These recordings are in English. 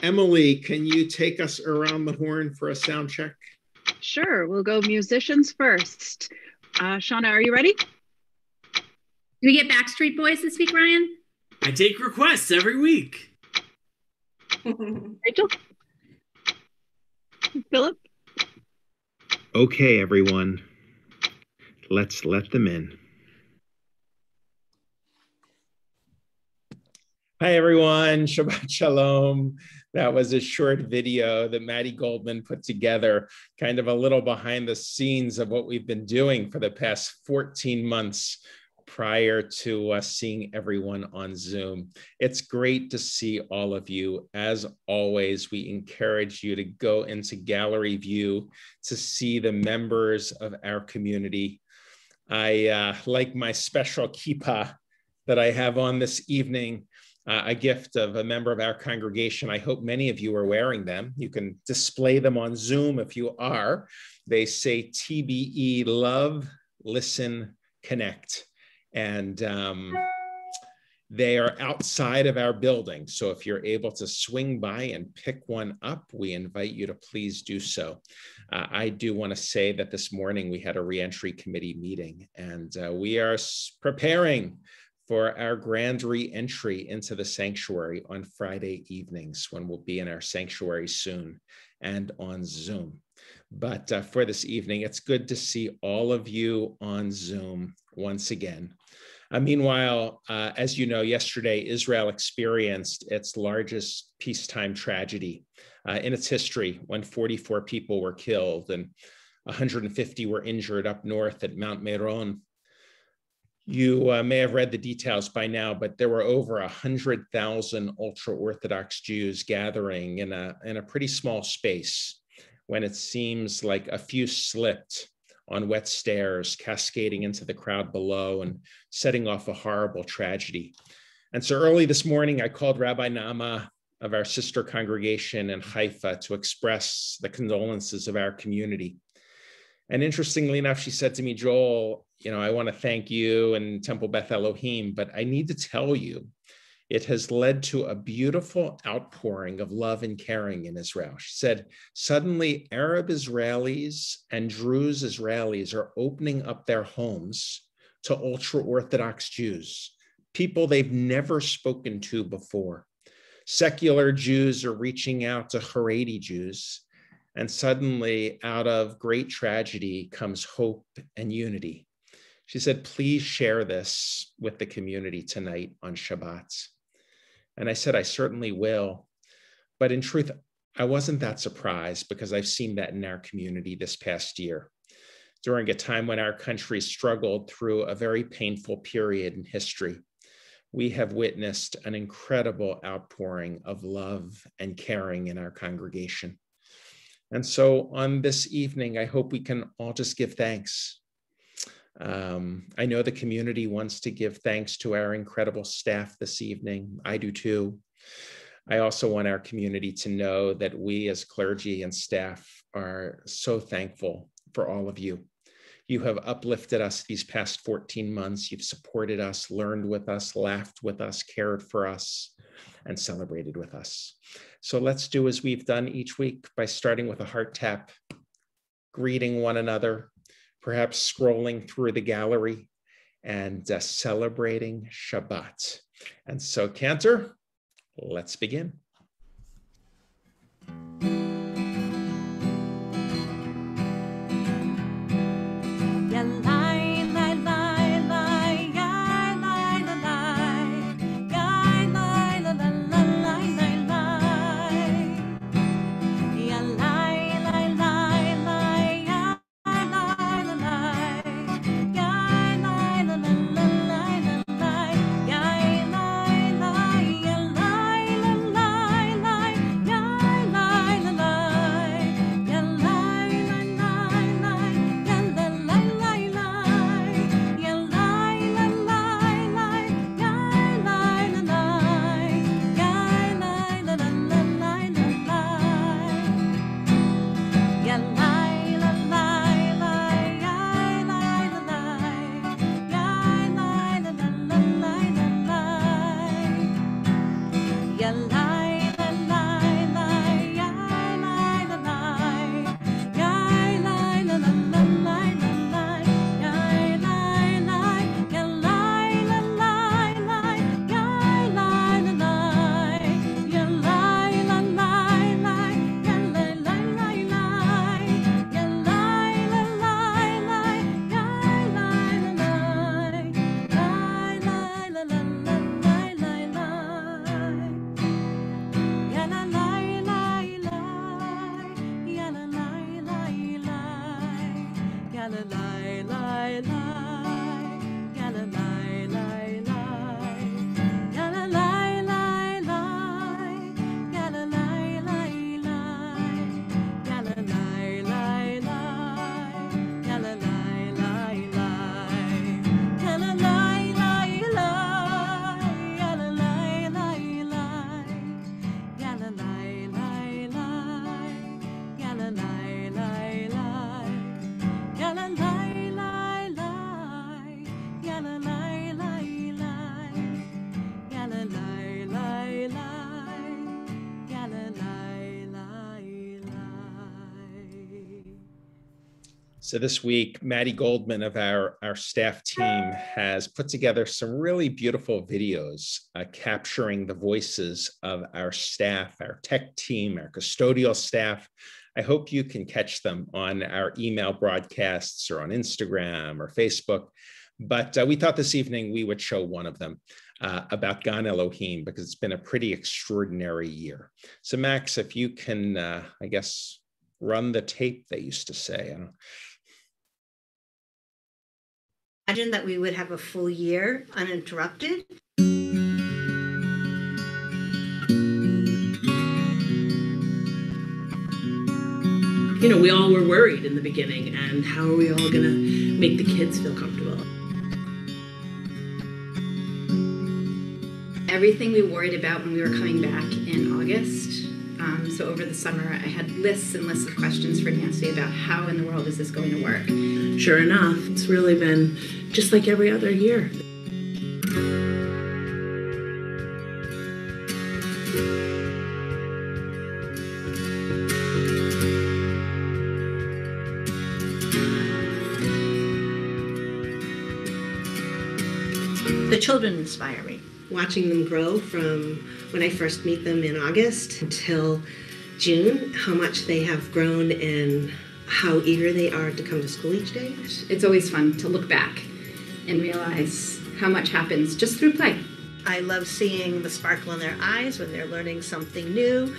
Emily, can you take us around the horn for a sound check? Sure, we'll go musicians first. Shauna, are you ready? Do we get Backstreet Boys this week, Ryan? I take requests every week. Rachel? Philip? Okay, everyone. Let's let them in. Hi, everyone. Shabbat Shalom. That was a short video that Maddie Goldman put together, kind of a little behind the scenes of what we've been doing for the past 14 months prior to seeing everyone on Zoom. It's great to see all of you. As always, we encourage you to go into gallery view to see the members of our community. I like my special kippah that I have on this evening, a gift of a member of our congregation. I hope many of you are wearing them. You can display them on Zoom if you are. They say TBE, love, listen, connect. And they are outside of our building. So if you're able to swing by and pick one up, we invite you to please do so. I do want to say that this morning we had a reentry committee meeting, and we are preparing for our grand re-entry into the sanctuary on Friday evenings, when we'll be in our sanctuary soon and on Zoom. But for this evening, it's good to see all of you on Zoom once again. Meanwhile, as you know, yesterday, Israel experienced its largest peacetime tragedy in its history, when 44 people were killed and 150 were injured up north at Mount Meron. You may have read the details by now, but there were over 100,000 ultra-Orthodox Jews gathering in a pretty small space, when it seems like a few slipped on wet stairs, cascading into the crowd below and setting off a horrible tragedy. And so early this morning, I called Rabbi Naama of our sister congregation in Haifa to express the condolences of our community. And interestingly enough, she said to me, Joel, I want to thank you and Temple Beth Elohim, but I need to tell you, it has led to a beautiful outpouring of love and caring in Israel. She said, suddenly Arab Israelis and Druze Israelis are opening up their homes to ultra-Orthodox Jews, people they've never spoken to before. Secular Jews are reaching out to Haredi Jews, and suddenly out of great tragedy comes hope and unity. She said, please share this with the community tonight on Shabbat. And I said, I certainly will. But in truth, I wasn't that surprised, because I've seen that in our community this past year, during a time when our country struggled through a very painful period in history. We have witnessed an incredible outpouring of love and caring in our congregation. And so on this evening, I hope we can all just give thanks. I know the community wants to give thanks to our incredible staff this evening. I do too. I also want our community to know that we as clergy and staff are so thankful for all of you. You have uplifted us these past 14 months. You've supported us, learned with us, laughed with us, cared for us, and celebrated with us. So let's do as we've done each week by starting with a heart tap, greeting one another, perhaps scrolling through the gallery and celebrating Shabbat. And so, Cantor, let's begin. So this week, Maddie Goldman of our staff team has put together some really beautiful videos capturing the voices of our staff, our tech team, our custodial staff. I hope you can catch them on our email broadcasts or on Instagram or Facebook. But we thought this evening we would show one of them about Gan Elohim, because it's been a pretty extraordinary year. So Max, if you can, I guess, run the tape, they used to say. I don't know. Imagine that we would have a full year uninterrupted. You know, we all were worried in the beginning, and how are we all going to make the kids feel comfortable? Everything we worried about when we were coming back in August. So over the summer, I had lists and lists of questions for Nancy about how in the world is this going to work. Sure enough, it's really been just like every other year. The children inspire me. Watching them grow from when I first meet them in August until June, how much they have grown and how eager they are to come to school each day. It's always fun to look back and realize how much happens just through play. I love seeing the sparkle in their eyes when they're learning something new,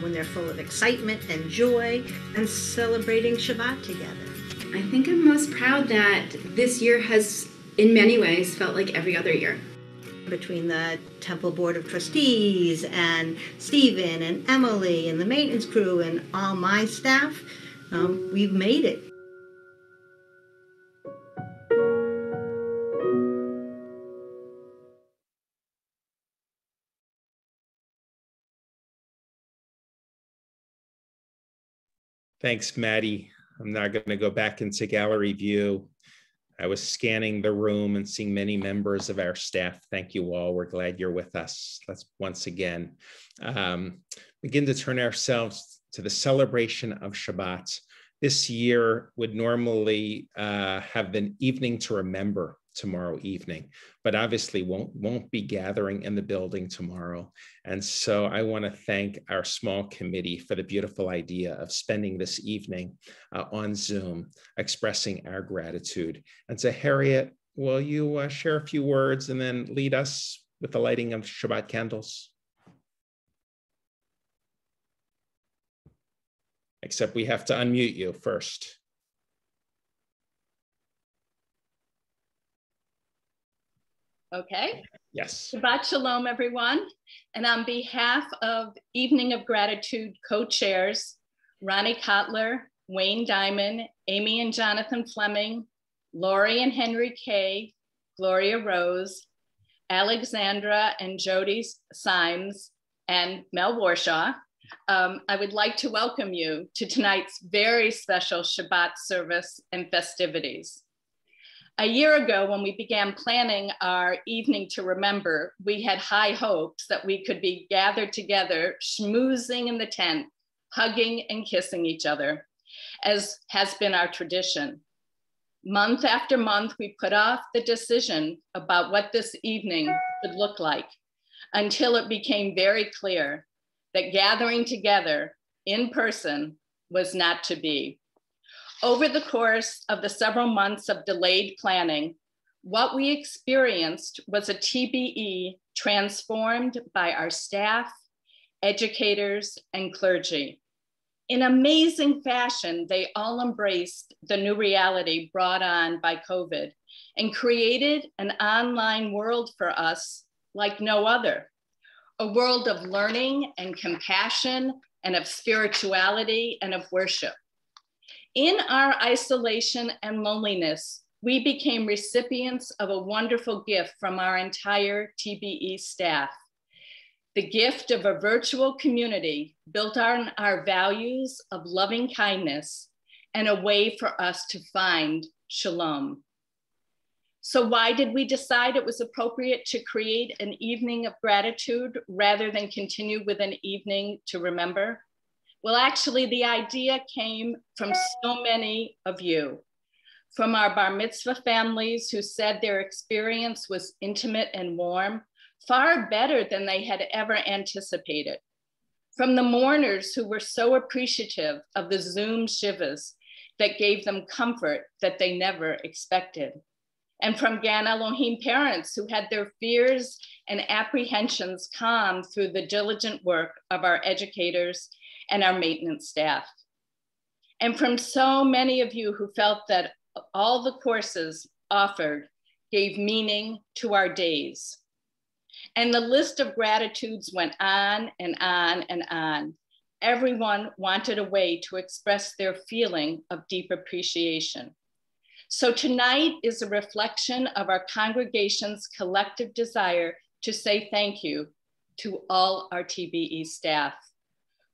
when they're full of excitement and joy, and celebrating Shabbat together. I think I'm most proud that this year has, in many ways, felt like every other year. Between the Temple Board of Trustees and Stephen and Emily and the maintenance crew and all my staff, we've made it. Thanks, Maddie. I'm now going to go back into gallery view. I was scanning the room and seeing many members of our staff. Thank you all. We're glad you're with us. Let's once again begin to turn ourselves to the celebration of Shabbat. This year would normally have been Evening to Remember tomorrow evening, but obviously won't be gathering in the building tomorrow. And so I want to thank our small committee for the beautiful idea of spending this evening on Zoom, expressing our gratitude. And so Harriet, will you share a few words and then lead us with the lighting of Shabbat candles? Except we have to unmute you first. Okay. Yes. Shabbat Shalom, everyone. And on behalf of Evening of Gratitude co-chairs, Ronnie Kotler, Wayne Diamond, Amy and Jonathan Fleming, Lori and Henry Kay, Gloria Rose, Alexandra and Jody Symes, and Mel Warshaw, I would like to welcome you to tonight's very special Shabbat service and festivities. A year ago, when we began planning our Evening to Remember, we had high hopes that we could be gathered together, schmoozing in the tent, hugging and kissing each other, as has been our tradition. Month after month, we put off the decision about what this evening would look like until it became very clear that gathering together in person was not to be. Over the course of the several months of delayed planning, what we experienced was a TBE transformed by our staff, educators, and clergy. In amazing fashion, they all embraced the new reality brought on by COVID and created an online world for us like no other, a world of learning and compassion and of spirituality and of worship. In our isolation and loneliness, we became recipients of a wonderful gift from our entire TBE staff. The gift of a virtual community built on our values of loving kindness and a way for us to find shalom. So why did we decide it was appropriate to create an evening of gratitude rather than continue with an evening to remember? Well, actually, the idea came from so many of you. from our bar mitzvah families who said their experience was intimate and warm, far better than they had ever anticipated. From the mourners who were so appreciative of the Zoom shivas that gave them comfort that they never expected. And from Gan Elohim parents who had their fears and apprehensions calmed through the diligent work of our educators and our maintenance staff. And from so many of you who felt that all the courses offered gave meaning to our days. And the list of gratitudes went on and on and on. Everyone wanted a way to express their feeling of deep appreciation. So tonight is a reflection of our congregation's collective desire to say thank you to all our TBE staff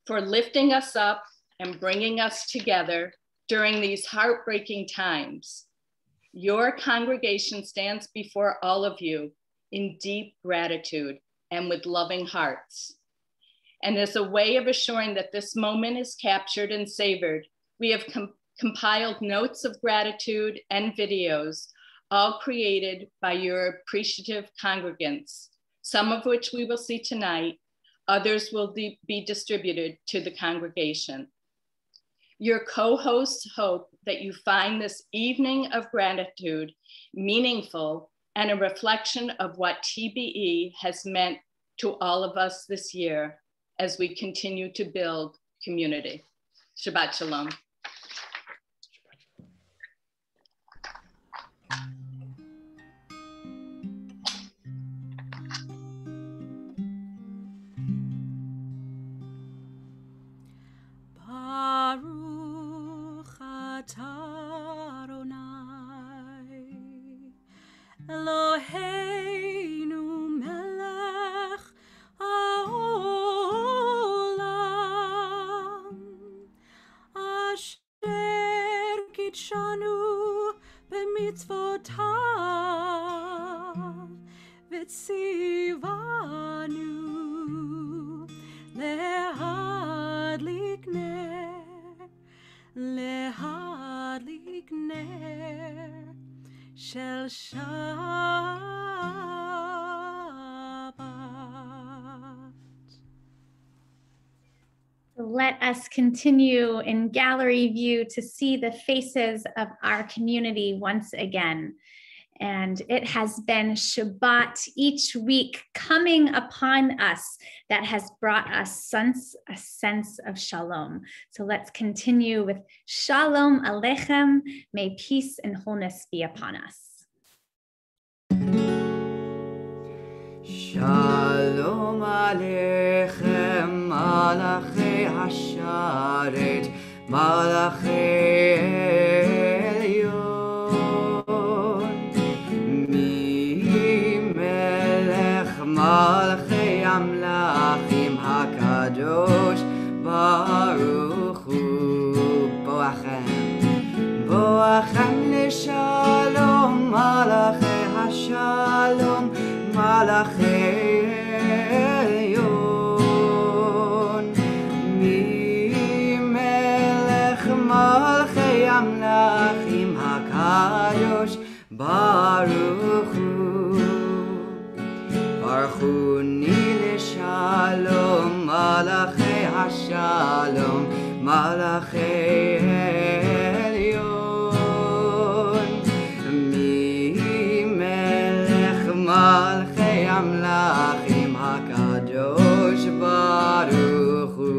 for lifting us up and bringing us together during these heartbreaking times. Your congregation stands before all of you in deep gratitude and with loving hearts. And as a way of assuring that this moment is captured and savored, we have compiled notes of gratitude and videos, all created by your appreciative congregants, some of which we will see tonight, others will be distributed to the congregation. Your co-hosts hope that you find this evening of gratitude meaningful and a reflection of what TBE has meant to all of us this year as we continue to build community. Shabbat Shalom. Baruch atah Adonai Eloheinu melech haolam asher kitshanu b'mitzvotav v'tzivanu lehadlik ner shel Shabbat. Let us continue in gallery view to see the faces of our community once again. And it has been Shabbat each week coming upon us that has brought us a sense of shalom. So let's continue with Shalom Aleichem. May peace and wholeness be upon us. Shalom Aleichem, Malachei Hasharet, Malachei Elyon. Malchei Amlachim HaKadosh Baruch Hu Boachem L'Shalom Malachei HaShalom Malachei Elyon Melech Malchei Amlachim HaKadosh Baruch Hu Barchuni L'Shalom Malachei HaShalom Malachei Elyon Melech Malchei Amlachim HaKadosh Baruch Hu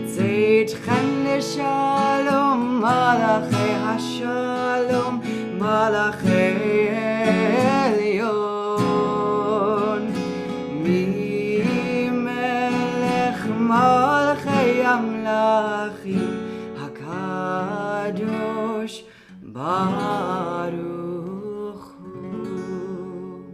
Tzedchem L'Shalom Malachei HaShalom Malachei Malchei Amlachim HaKadosh Baruch Hu.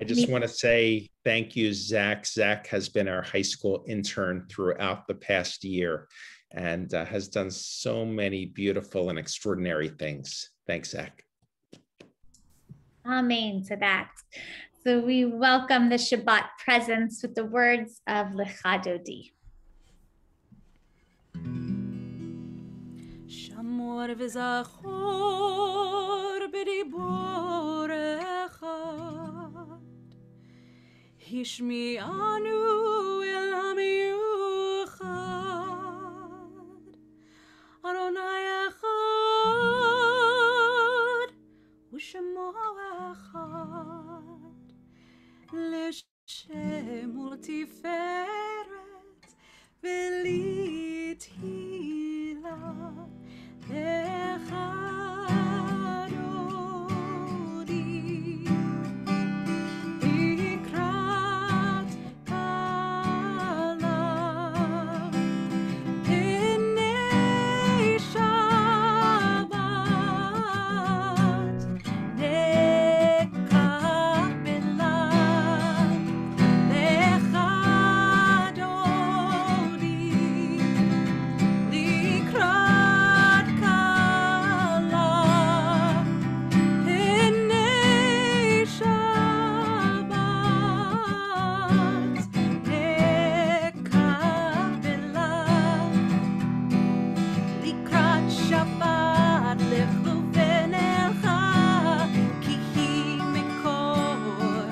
I just want to say thank you, Zach. Zach has been our high school intern throughout the past year and has done so many beautiful and extraordinary things. Thanks, Zach. Amen to that. So we welcome the Shabbat presence with the words of Lecha Dodi. Mor v'zachor b'dibor echad Hishmi'anu el ha'miyuchad Adonai echad U'shemo echad L'shem u'l'tiferet v'l'tihila Echad Odi Ikrat Kala B'nei Shabbat Nekabela Echad Odi Likrat Kala B'nei Shabbat Nekabela Likrat Shabbat Lechuvenecha Ki hi Mekor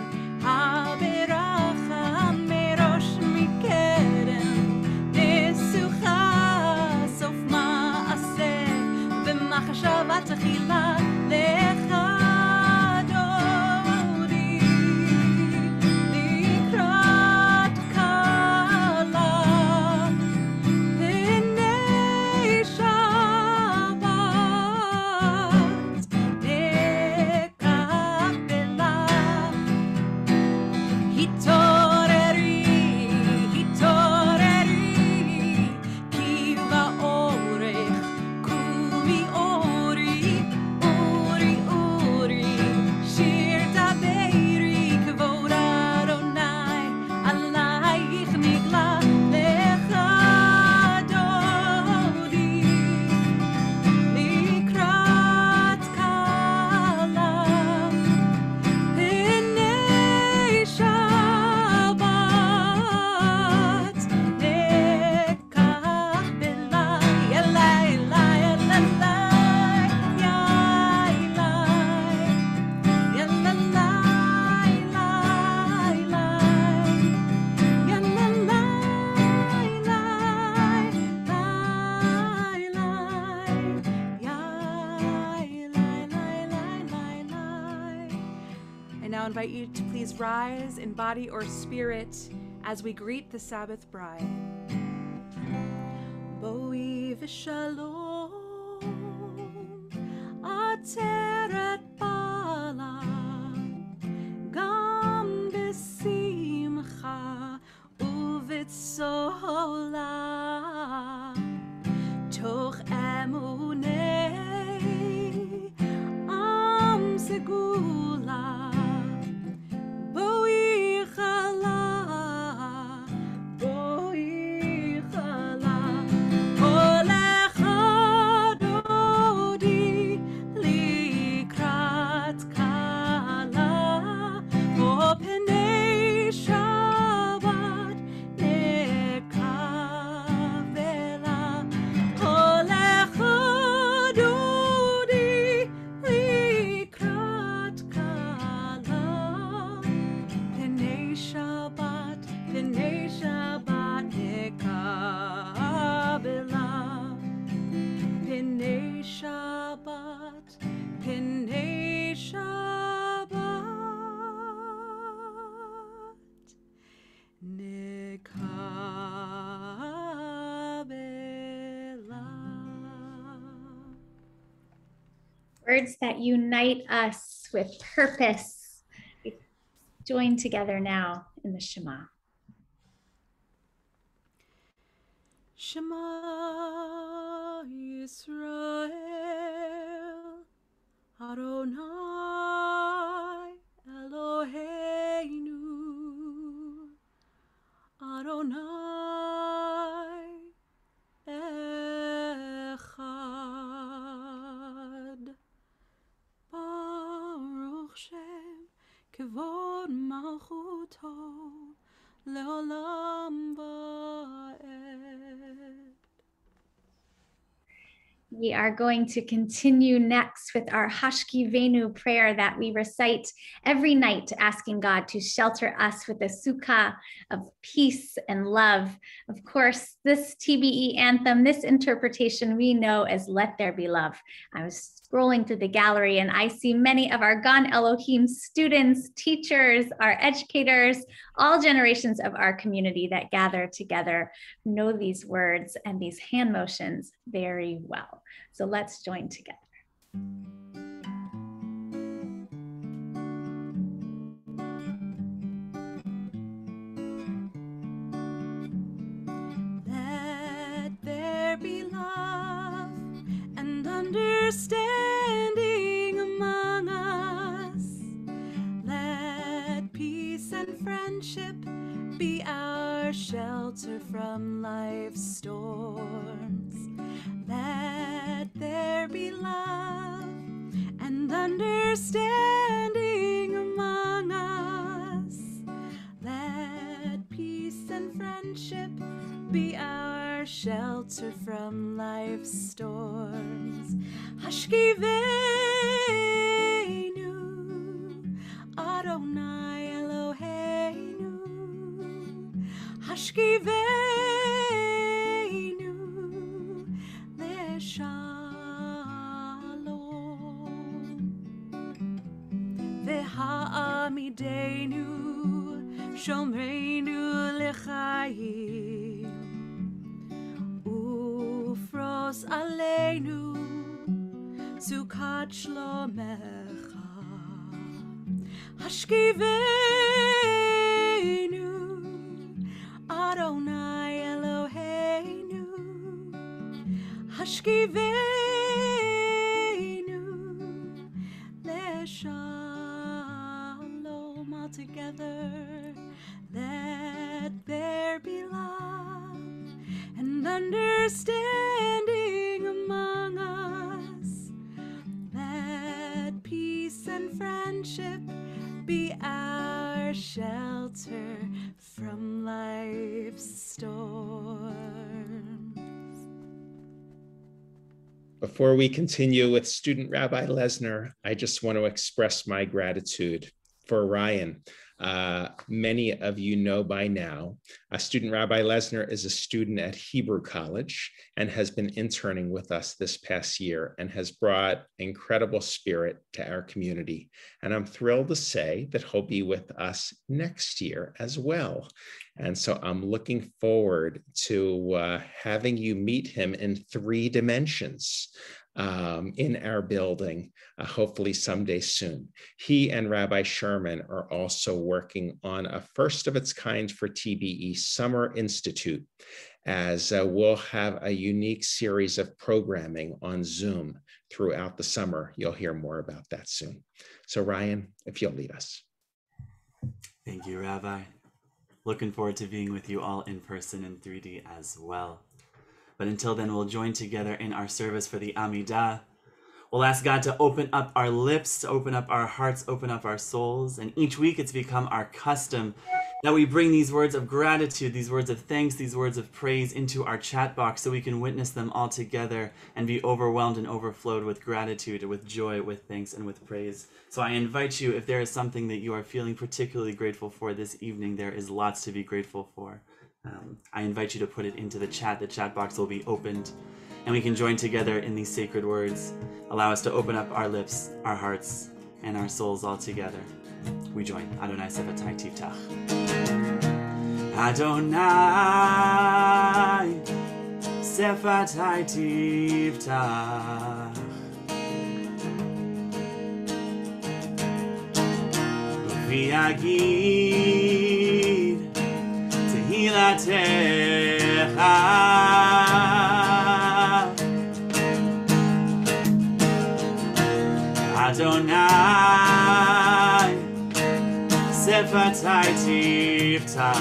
HaBeracha Merosh Mikerem Nesucha Sof Ma'aseh V'machshava Tchila Lechad Odi Likrat Kala B'nei Shabbat Nekabela Hitoreri, Ki ba'orech Kumi ori, Shir tabeiri Kvod Adonai Alayich nigla Lechad Odi Likrat Kala B'nei Shabbat Nekabela Yelai, Yelai, Yelai, Yelai, I now invite you to please rise in body or spirit as we greet the Sabbath bride. Boi v'shalom, ateret bala, gam b'simcha uv'tzola, toch emunei am segula. Boi chala, kol echad odi likrat kala, o p'nei Shabbat nekavela. Kol echad odi likrat kala, p'nei Shabbat nekabela. P'nei Shabbat nekabela. Words that unite us with purpose. We join together now in the Shema. Shema Yisrael, Adonai Eloheinu, Adonai Echad. Baruch Shem Kevod Malchuto Leolam Va'ed. We are going to continue next with our Hashkivenu prayer that we recite every night, asking God to shelter us with a sukkah of peace and love. Of course, this TBE anthem, this interpretation we know as Let There Be Love. I was scrolling through the gallery and I see many of our Gan Elohim students, teachers, our educators, all generations of our community that gather together know these words and these hand motions very well. So let's join together. Let there be love and understanding among us. Let peace and friendship be our shelter from life's storms. Let there be love and understanding among us. Let peace and friendship be our shelter from life's storms. Hashkivenu, Adonai Eloheinu. Hashkivenu, Leshalom. V'ha'amidenu, Shomreinu L'chaim. Ufros aleinu, Sukat Shlomecha. Hashkivenu, Adonai Eloheinu. Hashkivenu, Leshalom. All together, let there be love and understanding among us. Let peace and friendship be our shelter from life's storms. Before we continue with student Rabbi Lesner, I just want to express my gratitude for Ryan. Many of you know by now, student Rabbi Lesner is a student at Hebrew College and has been interning with us this past year and has brought incredible spirit to our community. And I'm thrilled to say that he'll be with us next year as well. And so I'm looking forward to having you meet him in 3 dimensions. In our building, hopefully someday soon. He and Rabbi Sherman are also working on a first of its kind for TBE Summer Institute, as we'll have a unique series of programming on Zoom throughout the summer. You'll hear more about that soon. So Ryan, if you'll lead us. Thank you, Rabbi. Looking forward to being with you all in person in 3D as well. But until then, we'll join together in our service for the Amidah. We'll ask God to open up our lips, to open up our hearts, open up our souls. And each week it's become our custom that we bring these words of gratitude, these words of thanks, these words of praise into our chat box so we can witness them all together and be overwhelmed and overflowed with gratitude, with joy, with thanks, and with praise. So I invite you, if there is something that you are feeling particularly grateful for this evening, there is lots to be grateful for. I invite you to put it into the chat. The chat box will be opened and we can join together in these sacred words. Allow us to open up our lips, our hearts, and our souls all together. We join. Adonai Sefatai Tiftach. Adonai Sefatai Tiftach. V'yagid Tehilatecha. Adonai Sefatai Tiftach.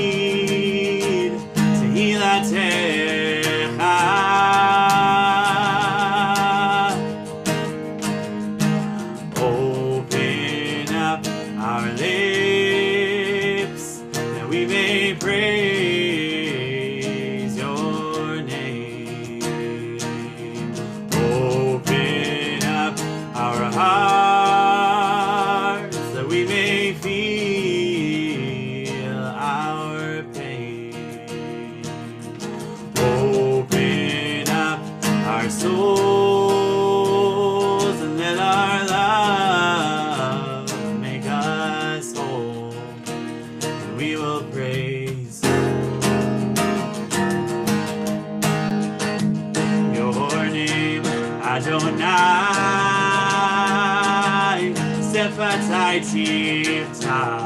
V'yagid Tehilatecha. Open up our lips our souls, and let our love make us whole. And we will praise your name, Adonai, Sefatai Tivta.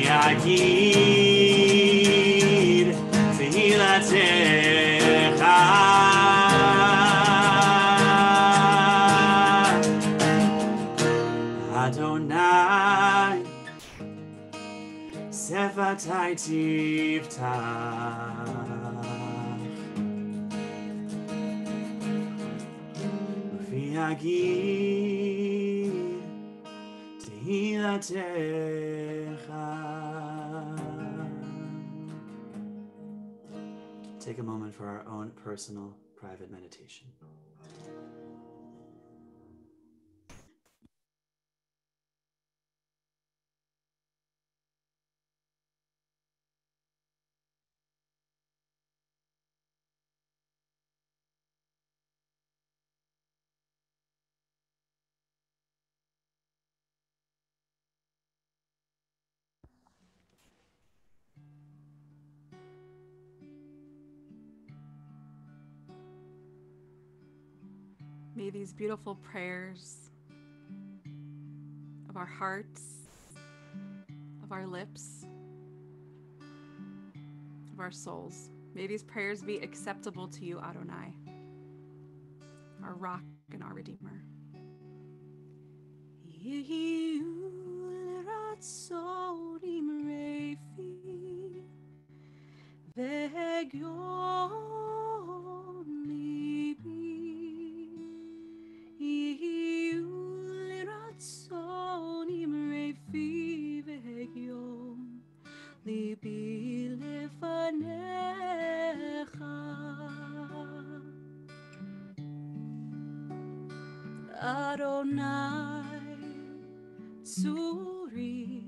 Yagid Tehilatecha Adonai Sefatai Tivtach Yagid Tehilatecha. Take a moment for our own personal, private meditation. May these beautiful prayers of our hearts, of our lips, of our souls, may these prayers be acceptable to you, Adonai, our rock and our redeemer. Adonai Tzuri,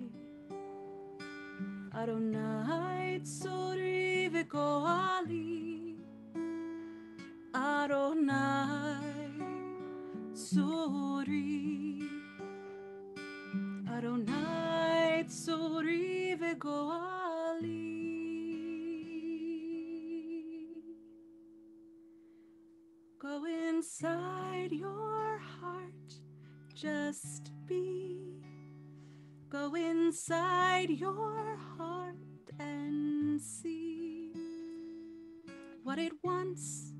Adonai Tzuri v'goali, Adonai Tzuri, Adonai Tzuri v'goali. Go inside your heart, just be. Go inside your heart and see what it wants,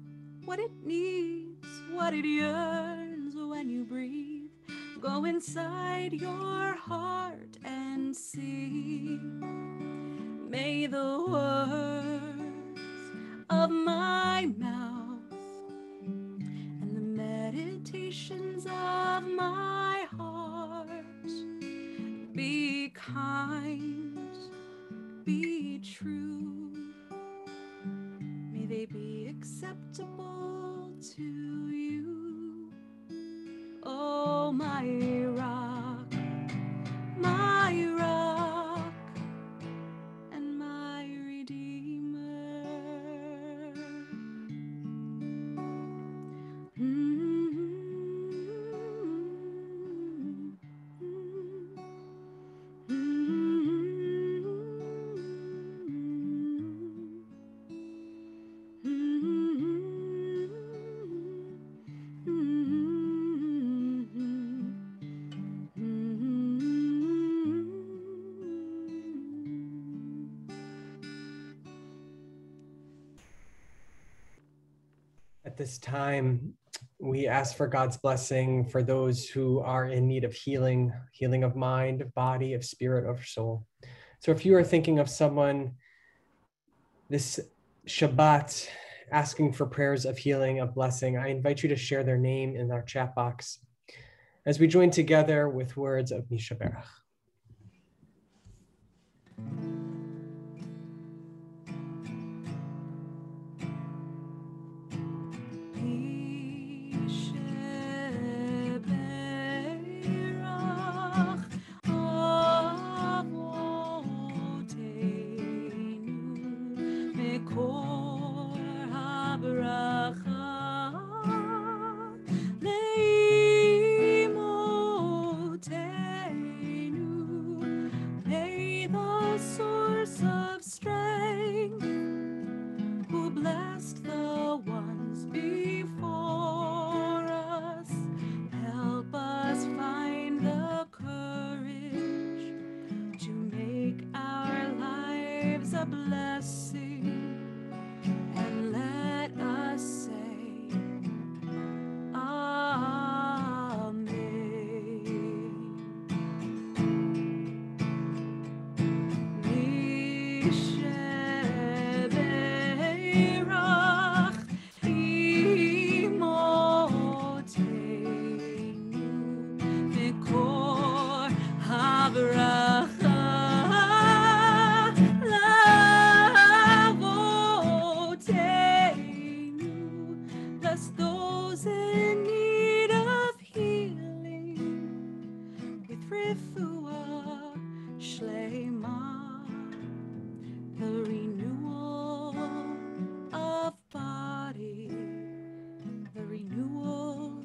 what it needs, what it yearns when you breathe. Go inside your heart and see. May the words of my mouth and the meditations of my heart be kind, be true. May they be acceptable to you. Oh, my rock, and my redeemer. At this time, we ask for God's blessing for those who are in need of healing, healing of mind, of body, of spirit, of soul. So if you are thinking of someone this Shabbat asking for prayers of healing, of blessing, I invite you to share their name in our chat box as we join together with words of Mishaberach. מקור הברכה לאמותינו. May the source of strength who blessed the ones before us help us find the courage to make our lives a blessing, and let us say Amen. Misheberach imotenu mikor habracha lavotenu. Bless those in need of healing with refuah shlema, the renewal of body, the renewal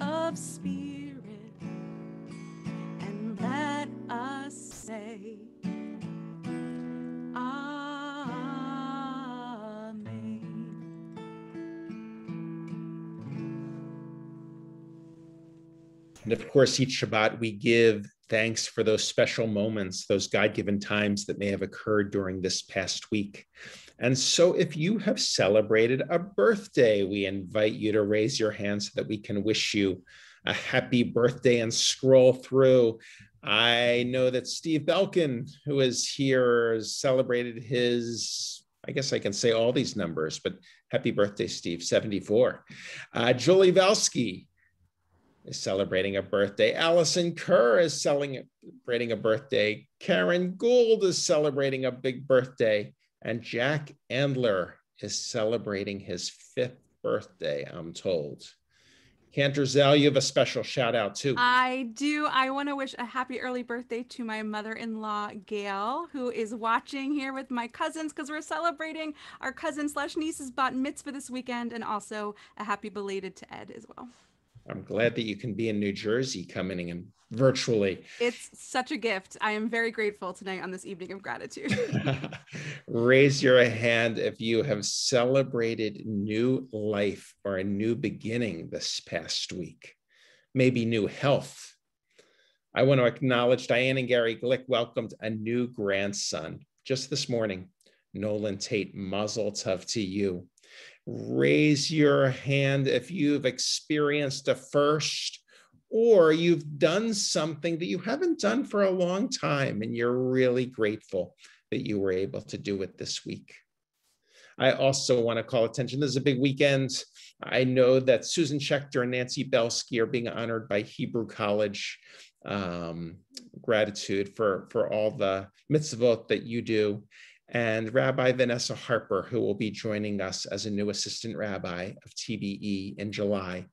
of spirit, and let us say Amen. And of course, each Shabbat we give thanks for those special moments, those God-given times that may have occurred during this past week. And so if you have celebrated a birthday, we invite you to raise your hand so that we can wish you a happy birthday and scroll through. I know that Steve Belkin, who is here, celebrated his, I guess I can say all these numbers, but happy birthday, Steve, 74. Julie Velsky is celebrating a birthday. Allison Kerr is celebrating a birthday. Karen Gould is celebrating a big birthday. And Jack Andler is celebrating his 5th birthday, I'm told. Cantor Zell, you have a special shout out too. I do. I want to wish a happy early birthday to my mother-in-law, Gail, who is watching here with my cousins because we're celebrating our cousin/niece's bat mitzvah this weekend, and also a happy belated to Ed as well. I'm glad that you can be in New Jersey coming in virtually. It's such a gift. I am very grateful tonight on this evening of gratitude. Raise your hand if you have celebrated new life or a new beginning this past week, maybe new health. I want to acknowledge Diane and Gary Glick welcomed a new grandson just this morning. Nolan Tate, mazel tov to you. Raise your hand if you've experienced a first, or you've done something that you haven't done for a long time and you're really grateful that you were able to do it this week. I also want to call attention, this is a big weekend. I know that Susan Schechter and Nancy Belsky are being honored by Hebrew College. Gratitude for all the mitzvot that you do. And Rabbi Vanessa Harper, who will be joining us as a new assistant rabbi of TBE in July,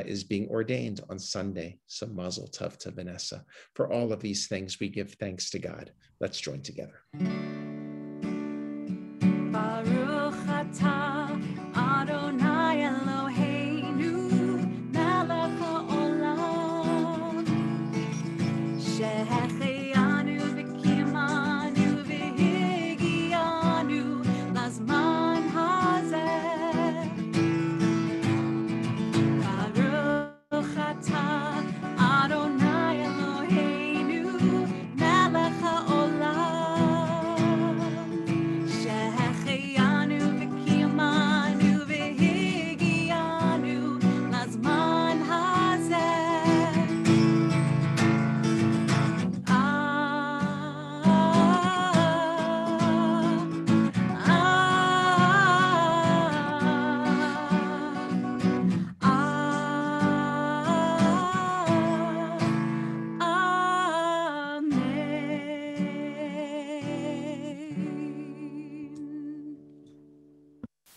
is being ordained on Sunday. So mazel tov to Vanessa. For all of these things, we give thanks to God. Let's join together. Baruch atah Adonai Eloheinu melech haolam shehechianu v'kimanu v'higianu lazman hazeh. Baruch atah Adonai Eloheinu melech haolam shehechianu v'kimanu v'higianu lazman hazeh.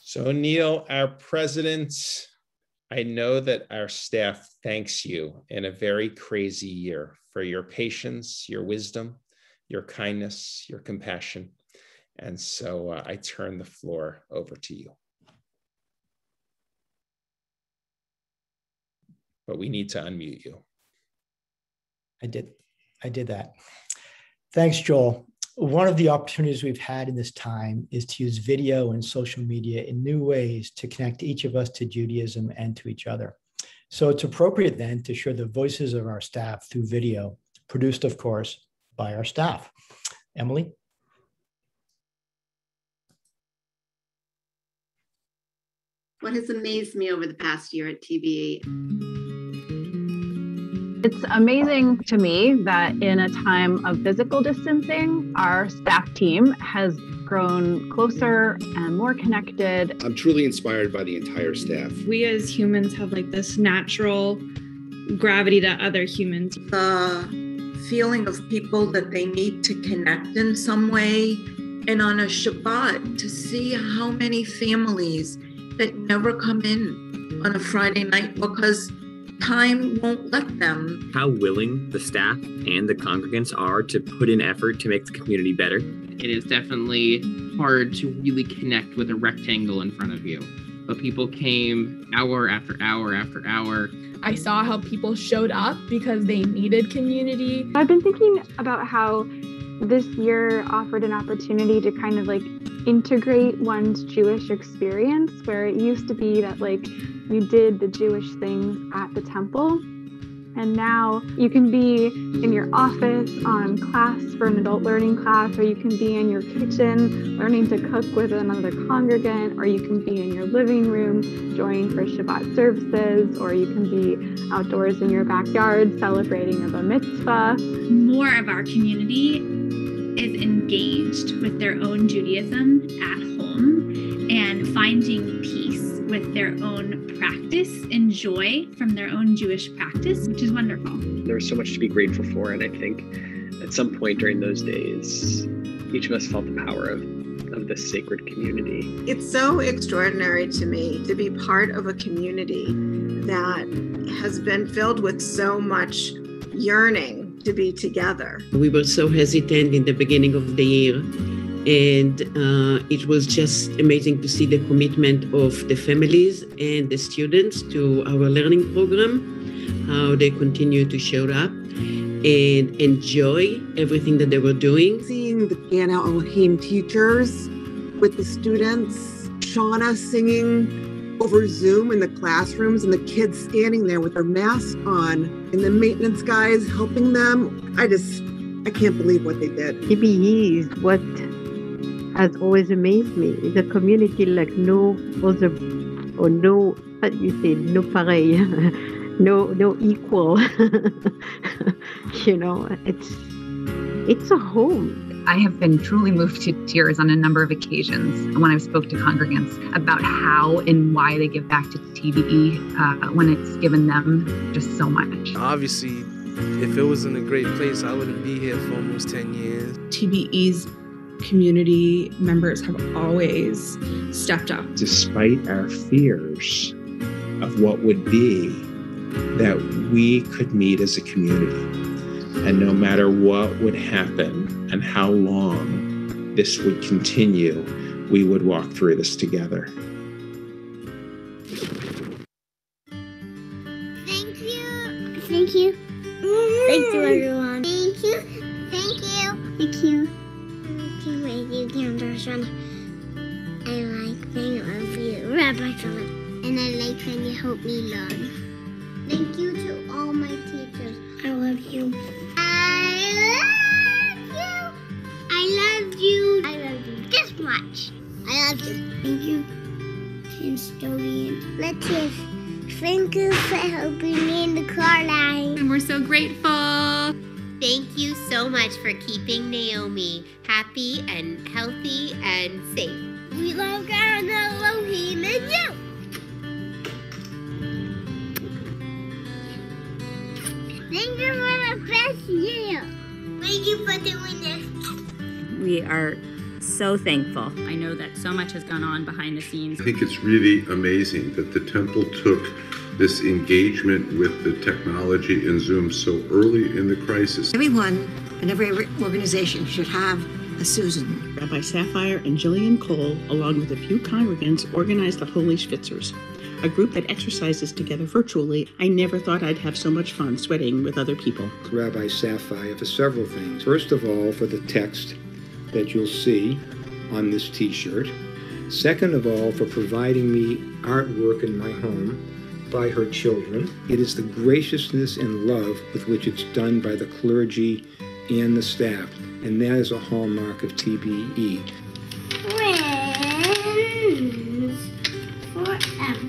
So Neil, our president, I know that our staff thanks you in a very crazy year for your patience, your wisdom, your kindness, your compassion. And so I turn the floor over to you. But we need to unmute you. I did that. Thanks, Joel. One of the opportunities we've had in this time is to use video and social media in new ways to connect each of us to Judaism and to each other. So it's appropriate then to share the voices of our staff through video, produced, of course, by our staff. Emily? What has amazed me over the past year at TBE? It's amazing to me that in a time of physical distancing, our staff team has grown closer and more connected. I'm truly inspired by the entire staff. We as humans have like this natural gravity to other humans. The feeling of people that they need to connect in some way. And on a Shabbat, to see how many families that never come in on a Friday night because time won't let them. How willing the staff and the congregants are to put in effort to make the community better. It is definitely hard to really connect with a rectangle in front of you. But people came hour after hour after hour. I saw how people showed up because they needed community. I've been thinking about how this year offered an opportunity to kind of like integrate one's Jewish experience, where it used to be that like you did the Jewish things at the temple, and now you can be in your office on class for an adult learning class, or you can be in your kitchen learning to cook with another congregant, or you can be in your living room joining for Shabbat services, or you can be outdoors in your backyard celebrating a bar mitzvah. More of our community is engaged with their own Judaism at home and finding peace with their own practice and joy from their own Jewish practice, which is wonderful. There was so much to be grateful for, and I think at some point during those days, each of us felt the power of this sacred community. It's so extraordinary to me to be part of a community that has been filled with so much yearning to be together. We were so hesitant in the beginning of the year, and it was just amazing to see the commitment of the families and the students to our learning program, how they continue to show up and enjoy everything that they were doing. Seeing the Piano Elohim teachers with the students, Shauna singing over Zoom in the classrooms, and the kids standing there with their masks on, and the maintenance guys helping them. I can't believe what they did. TBE is what has always amazed me. It's a community like no other, or no, how do you say, no pareil, no equal. You know, it's a home. I have been truly moved to tears on a number of occasions when I've spoke to congregants about how and why they give back to TBE when it's given them just so much. Obviously, if it wasn't a great place, I wouldn't be here for almost 10 years. TBE's community members have always stepped up. Despite our fears of what would be, that we could meet as a community. And no matter what would happen and how long this would continue, we would walk through this together. Thank you. Thank you. Thank you, everyone. Thank you. Thank you. Thank you. Thank you, Anderson. I like being of you, Rabbi Philip. And I like when you help me learn. Thank you to all my teachers. I love you. I love you. I love you this much. I love you. Thank you, custodian. Let's thank you for helping me in the car line. And we're so grateful. Thank you so much for keeping Naomi happy and healthy and safe. We love God and Elohim and you. Thank you for the best year. Thank you for doing this. We are so thankful. I know that so much has gone on behind the scenes. I think it's really amazing that the temple took this engagement with the technology in Zoom so early in the crisis. Everyone and every organization should have Susan. Rabbi Sapphire and Jillian Cole, along with a few congregants, organized the Holy Schwitzers, a group that exercises together virtually. I never thought I'd have so much fun sweating with other people. Rabbi Sapphire for several things. First of all, for the text that you'll see on this t-shirt. Second of all, for providing me artwork in my home by her children. It is the graciousness and love with which it's done by the clergy and the staff, and that is a hallmark of TBE. Friends forever.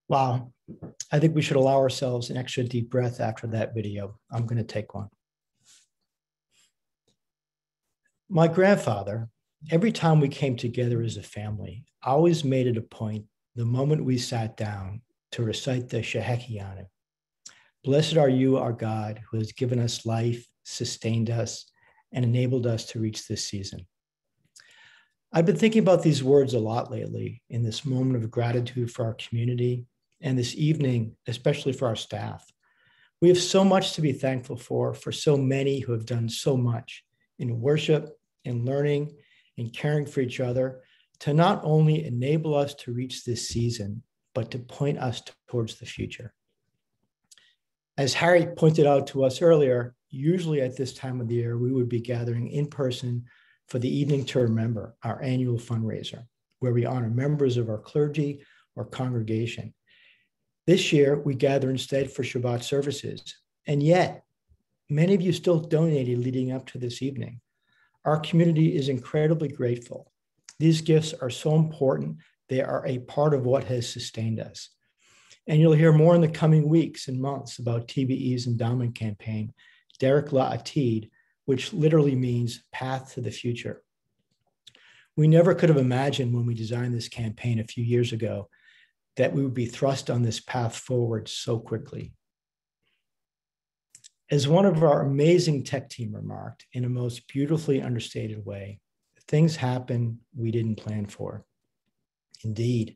Wow. I think we should allow ourselves an extra deep breath after that video. I'm going to take one. My grandfather, every time we came together as a family, always made it a point the moment we sat down to recite the Shehekianu. Blessed are you, our God, who has given us life, sustained us, and enabled us to reach this season. I've been thinking about these words a lot lately in this moment of gratitude for our community and this evening, especially for our staff. We have so much to be thankful for so many who have done so much in worship, in learning, in caring for each other, to not only enable us to reach this season, but to point us towards the future. As Harry pointed out to us earlier, usually at this time of the year, we would be gathering in person for the Evening to Remember, our annual fundraiser, where we honor members of our clergy or congregation. This year, we gather instead for Shabbat services, and yet many of you still donated leading up to this evening. Our community is incredibly grateful. These gifts are so important. They are a part of what has sustained us. And you'll hear more in the coming weeks and months about TBE's endowment campaign, Derek La'atid, which literally means path to the future. We never could have imagined when we designed this campaign a few years ago that we would be thrust on this path forward so quickly. As one of our amazing tech team remarked in a most beautifully understated way, things happen we didn't plan for. Indeed.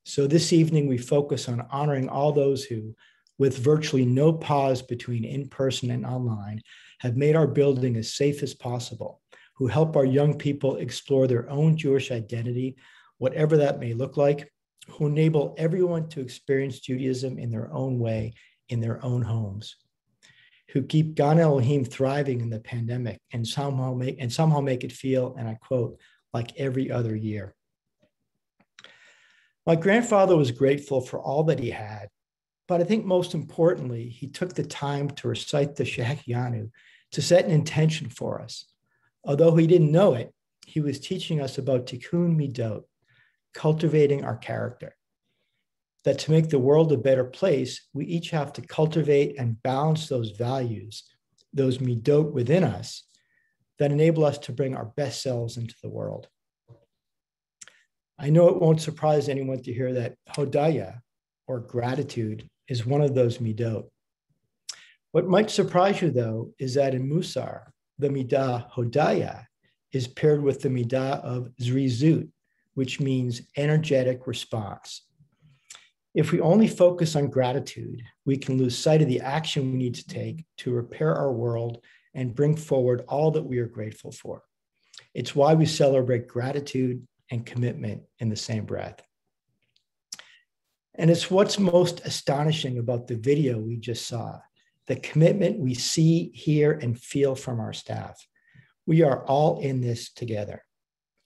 So this evening, we focus on honoring all those who, with virtually no pause between in-person and online, have made our building as safe as possible, who help our young people explore their own Jewish identity, whatever that may look like, who enable everyone to experience Judaism in their own way, in their own homes, who keep Gan Elohim thriving in the pandemic and somehow make it feel, and I quote, like every other year. My grandfather was grateful for all that he had, but I think most importantly, he took the time to recite the Shehekianu to set an intention for us. Although he didn't know it, he was teaching us about tikkun midot, cultivating our character. That to make the world a better place, we each have to cultivate and balance those values, those midot within us, that enable us to bring our best selves into the world. I know it won't surprise anyone to hear that hodaya, or gratitude, is one of those midot. What might surprise you, though, is that in Musar, the midah hodaya is paired with the midah of zrizut, which means energetic response. If we only focus on gratitude, we can lose sight of the action we need to take to repair our world and bring forward all that we are grateful for. It's why we celebrate gratitude and commitment in the same breath. And it's what's most astonishing about the video we just saw, the commitment we see, hear, and feel from our staff. We are all in this together,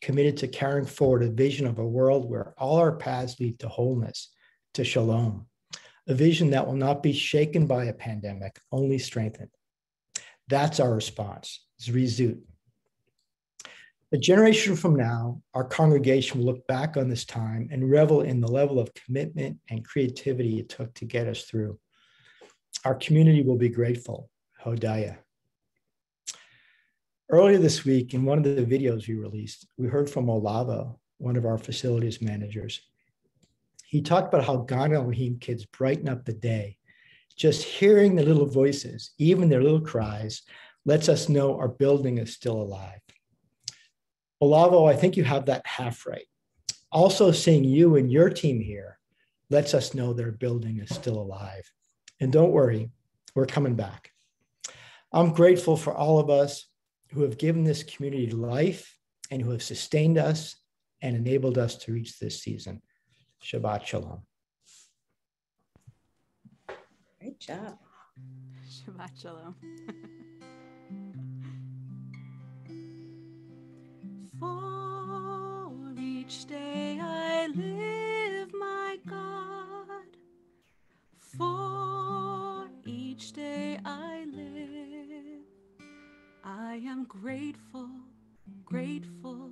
committed to carrying forward a vision of a world where all our paths lead to wholeness, to shalom, a vision that will not be shaken by a pandemic, only strengthened. That's our response, Zrizut. A generation from now, our congregation will look back on this time and revel in the level of commitment and creativity it took to get us through. Our community will be grateful, Hodaya. Earlier this week, in one of the videos we released, we heard from Olavo, one of our facilities managers. He talked about how Gan Elohim kids brighten up the day. Just hearing the little voices, even their little cries, lets us know our building is still alive. Olavo, I think you have that half right. Also, seeing you and your team here lets us know their building is still alive. And don't worry, we're coming back. I'm grateful for all of us who have given this community life and who have sustained us and enabled us to reach this season. Shabbat Shalom. Great job. Shabbat Shalom. For each day I live, my God. For each day I live, I am grateful, grateful,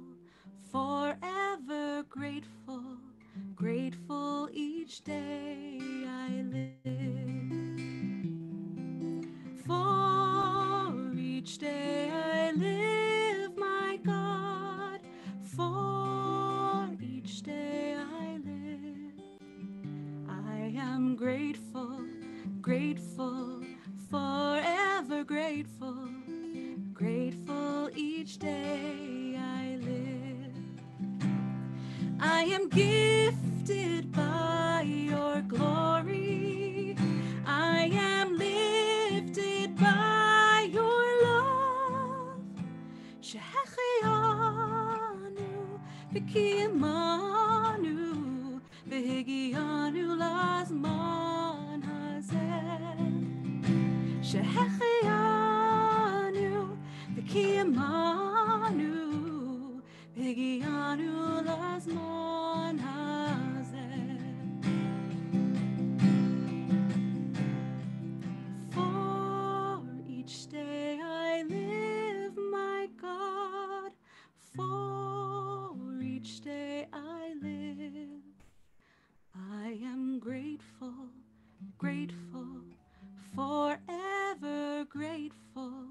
forever grateful, grateful each day I live. For each day I live, my God, for each day I live, I am grateful, grateful, forever grateful, grateful each day I live. I am gifted by your glory. I am lifted by your love. Shehechianu v'kiyamanu v'higianu lazman hazeh. Shehechianu v'kiyamanu v'higianu lazman hazeh. For each day I live, my God, for each day I live, I am grateful, grateful, forever grateful,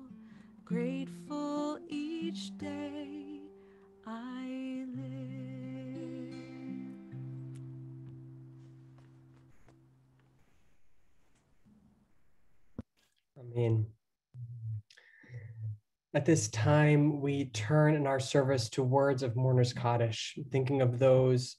grateful each day I live. Amen. At this time, we turn in our service to words of Mourner's Kaddish, thinking of those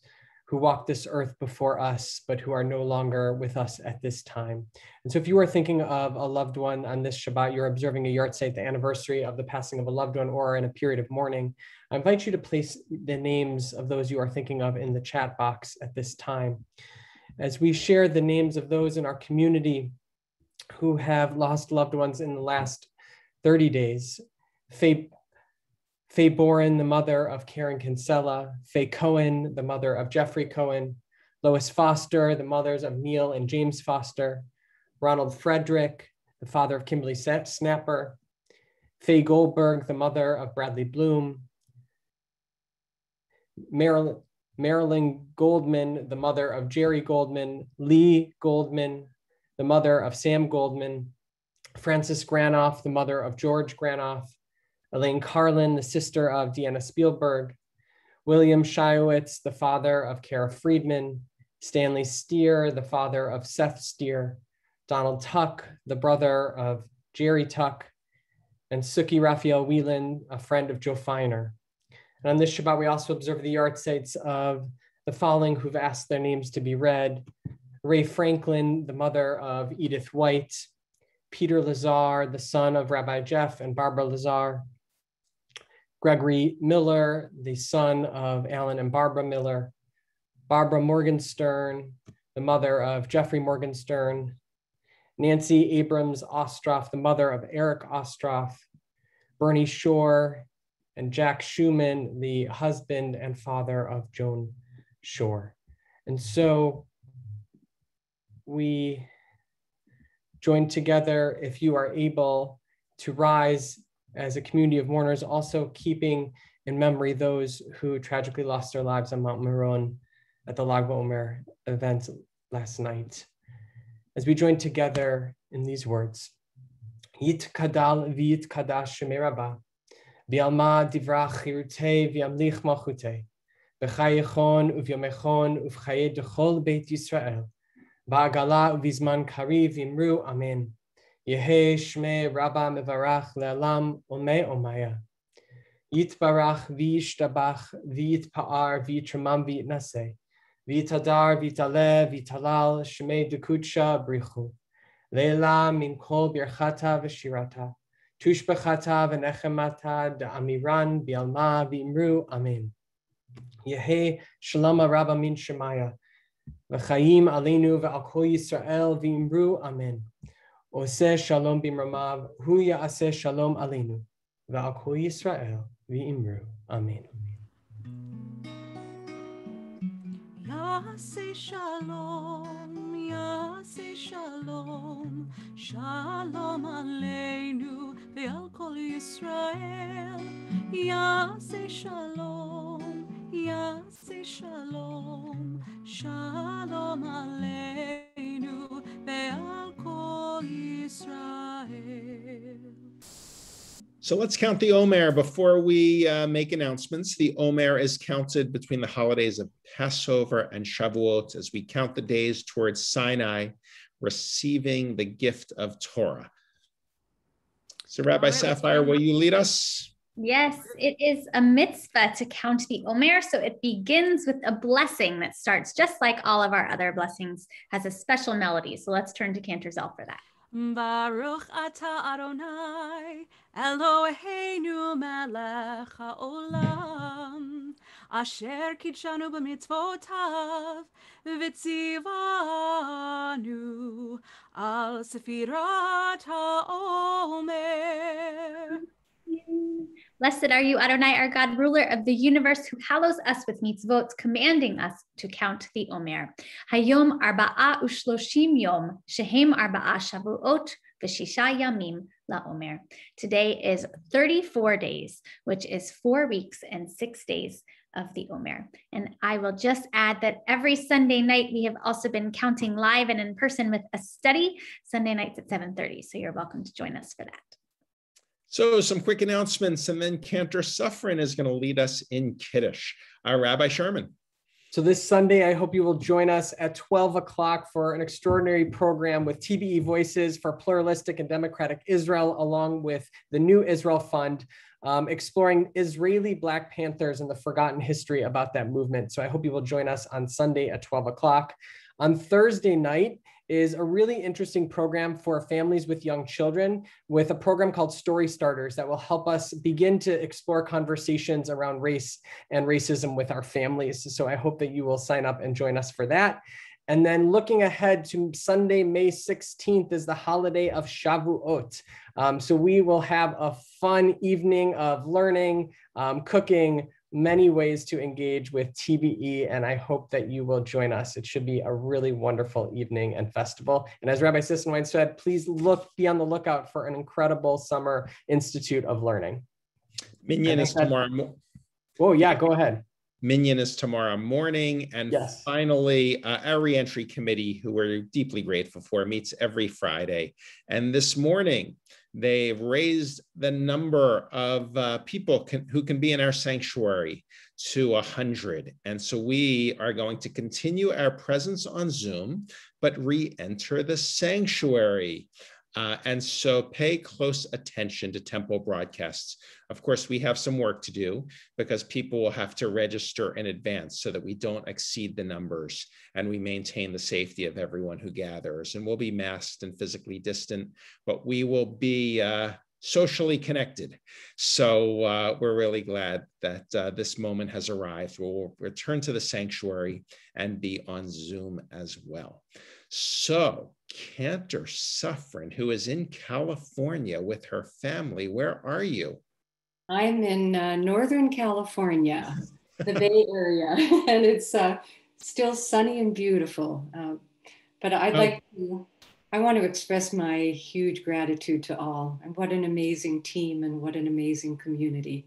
who walked this earth before us, but who are no longer with us at this time. And so if you are thinking of a loved one on this Shabbat, you're observing a yahrzeit, the anniversary of the passing of a loved one, or in a period of mourning, I invite you to place the names of those you are thinking of in the chat box at this time. As we share the names of those in our community who have lost loved ones in the last 30 days, Faye Boren, the mother of Karen Kinsella, Faye Cohen, the mother of Jeffrey Cohen, Lois Foster, the mothers of Neil and James Foster, Ronald Frederick, the father of Kimberly Snapper, Faye Goldberg, the mother of Bradley Bloom, Marilyn Goldman, the mother of Jerry Goldman, Lee Goldman, the mother of Sam Goldman, Frances Granoff, the mother of George Granoff, Elaine Carlin, the sister of Deanna Spielberg, William Shiowitz, the father of Kara Friedman, Stanley Steer, the father of Seth Steer, Donald Tuck, the brother of Jerry Tuck, and Suki Raphael Whelan, a friend of Joe Feiner. And on this Shabbat, we also observe the yahrzeits of the following who've asked their names to be read: Ray Franklin, the mother of Edith White, Peter Lazar, the son of Rabbi Jeff and Barbara Lazar, Gregory Miller, the son of Alan and Barbara Miller, Barbara Morgenstern, the mother of Jeffrey Morgenstern, Nancy Abrams Ostroff, the mother of Eric Ostroff, Bernie Shore, and Jack Schumann, the husband and father of Joan Shore. And so we join together, if you are able, to rise as a community of mourners, also keeping in memory those who tragically lost their lives on Mount Meron at the Lag BaOmer event last night. As we join together in these words, Yitkadal v'yitkadash shemei Rabbah, v'alma divrach chirutei v'yamlich malchutei, v'chayechon uvyomechon uv'chaye dechol beit Yisrael, ba'agala uvizman kariv v'imru amen. Yehe shmei Rabbah mevarach le'alam omei omaya. Yitbarach v'yishtabach v'yitpa'ar v'yitramam v'yitnaseh. Vitadar, vitale, vitalal, shmei dekutsha brichu. Leila min kol birchata v'shirata. Tushbechata v'nechemata da'amiran bialma v'imru amen. Yehe shalom rabba min shemaya. V'chaim aleinu v'al kol Yisrael v'imru amen. Oseh shalom bimramav, hu ya'aseh shalom aleinu. V'al kol Yisrael v'imru amen. Yaseh shalom, yaseh shalom, shalom aleinu ve'al kol Yisrael. Yaseh shalom, yaseh shalom, shalom aleinu ve'al kol Yisrael. So let's count the Omer before we make announcements. The Omer is counted between the holidays of Passover and Shavuot as we count the days towards Sinai, receiving the gift of Torah. So Rabbi Sapphire, will you lead us? Yes, it is a mitzvah to count the Omer. So it begins with a blessing that starts just like all of our other blessings, has a special melody. So let's turn to Cantor Zell for that. Baruch atah Adonai Eloheinu melech haolam asher kidshanu b'mitzvotav v'tzivanu al sefirat haomer. Blessed are you, Adonai, our God, ruler of the universe, who hallows us with mitzvot, commanding us to count the Omer. Hayom arba'a ushloshim yom, shehem arba'a shavuot, v'shisha yamim la'omer. Today is 34 days, which is 4 weeks and 6 days of the Omer. And I will just add that every Sunday night, we have also been counting live and in person with a study, Sunday nights at 7:30. So you're welcome to join us for that. So some quick announcements, and then Cantor Suffren is going to lead us in Kiddush. Rabbi Sherman. So this Sunday, I hope you will join us at 12 o'clock for an extraordinary program with TBE Voices for Pluralistic and Democratic Israel, along with the New Israel Fund, exploring Israeli Black Panthers and the forgotten history about that movement. So I hope you will join us on Sunday at 12 o'clock. On Thursday night is a really interesting program for families with young children, with a program called Story Starters that will help us begin to explore conversations around race and racism with our families. So I hope that you will sign up and join us for that. And then looking ahead to Sunday, May 16th is the holiday of Shavuot. So we will have a fun evening of learning, cooking, many ways to engage with TBE, and I hope that you will join us. It should be a really wonderful evening and festival. And as Rabbi Sissenwein said, please be on the lookout for an incredible summer Institute of Learning. Minyan is tomorrow. Oh yeah, go ahead. Minyan is tomorrow morning. And yes, finally, our reentry committee, who we're deeply grateful for, meets every Friday. And this morning, they've raised the number of people who can be in our sanctuary to 100. And so we are going to continue our presence on Zoom, but re-enter the sanctuary. And so pay close attention to temple broadcasts. Of course, we have some work to do because people will have to register in advance so that we don't exceed the numbers and we maintain the safety of everyone who gathers. And we'll be masked and physically distant, but we will be socially connected. So we're really glad that this moment has arrived. We'll return to the sanctuary and be on Zoom as well. So Cantor Suffren, who is in California with her family, where are you? I'm in Northern California, the Bay Area, and it's still sunny and beautiful. But I want to express my huge gratitude to all, and what an amazing team and what an amazing community.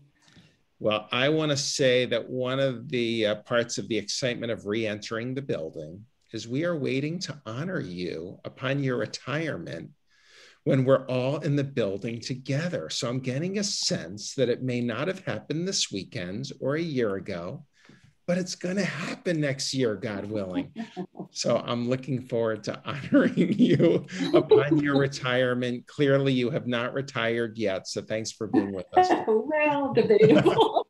Well, I want to say that one of the parts of the excitement of re-entering the building is we are waiting to honor you upon your retirement when we're all in the building together. So I'm getting a sense that it may not have happened this weekend or a year ago, but it's going to happen next year, God willing. So I'm looking forward to honoring you upon your retirement. Clearly, you have not retired yet, so thanks for being with us. Well, debatable.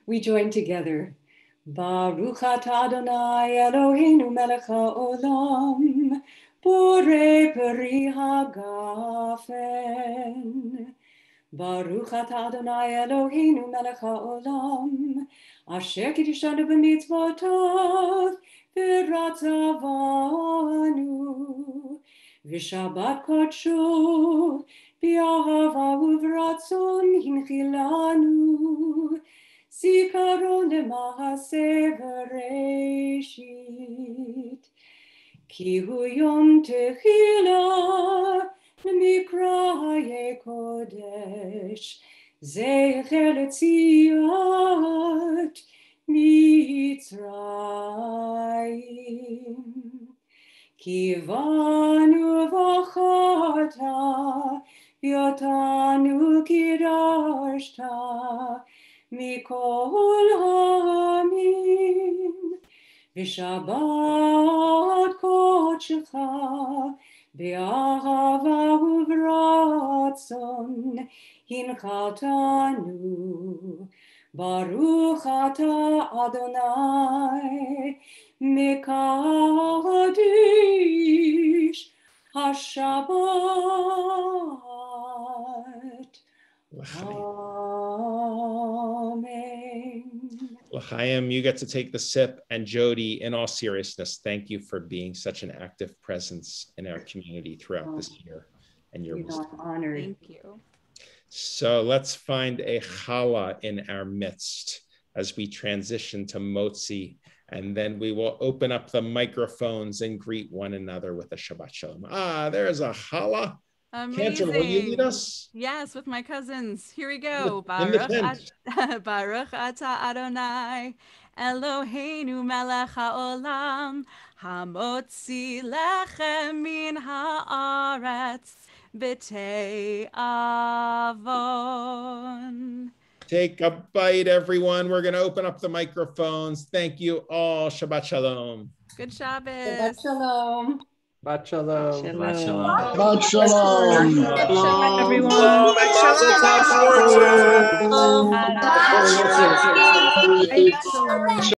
We join together. Baruch atah Adonai Eloheinu melech haolam, borei peri hagafen. Baruch atah Adonai Eloheinu melech haolam, asher kiddushanu b'mitzvotav v'ratzavanu, v'shabbat kodsho b'ahava uvratzon hinchilanu, zikaron lema'aseh v'reshit, ki hu yom tehillah למקראי קודש, זכר לציאת מצרים. כי בנו בחרת, ואותנו קידשת, מכל העמים. ושבת קודשך, באהבה וברצון הנחלתנו. ברוך אתה אדוני מקדש השבת. Amen. L'chaim, you get to take the sip, and Jody, in all seriousness, thank you for being such an active presence in our community throughout this year and your wisdom. I'm honored. Thank you. So let's find a challah in our midst as we transition to Motzi, and then we will open up the microphones and greet one another with a Shabbat Shalom. There's a challah. Amazing. Cantor, will you lead us? Yes, with my cousins. Here we go. Baruch atah Adonai Eloheinu melech haolam, hamotzi lechem min haaretz b'tei avon. Take a bite, everyone. We're going to open up the microphones. Thank you all. Shabbat Shalom. Good Shabbos. Shabbat Shalom. Shabbat Shalom. Shabbat Shalom. Shalom. Shalom. Shalom, everyone. Shalom.